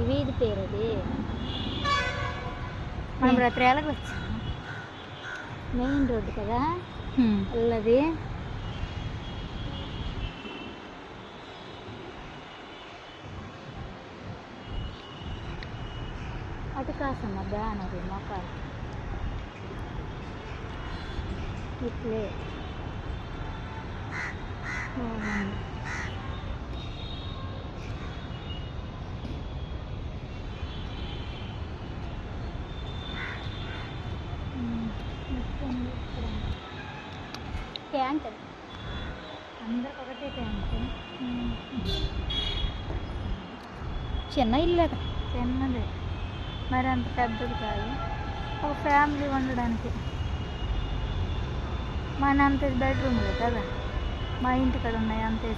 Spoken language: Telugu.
వీధి పేరు అది. మనం రత్రేళ్ళకి వచ్చాం. మెయిన్ రోడ్డు కదా అల్లది. అటు కాసమ్మ బ్యానర్ మొక్కలు ఇట్లే ట్యాంక్ అందరికి ఒకటే ట్యాంక్. చిన్న ఇల్లు కదా, చిన్నది, మరి అంత పెద్దది కాదు, ఒక ఫ్యామిలీ ఉండడానికి. మన అంతే బెడ్రూమ్లే కదా, మా ఇంటి కాడ ఉన్నాయి అంతే.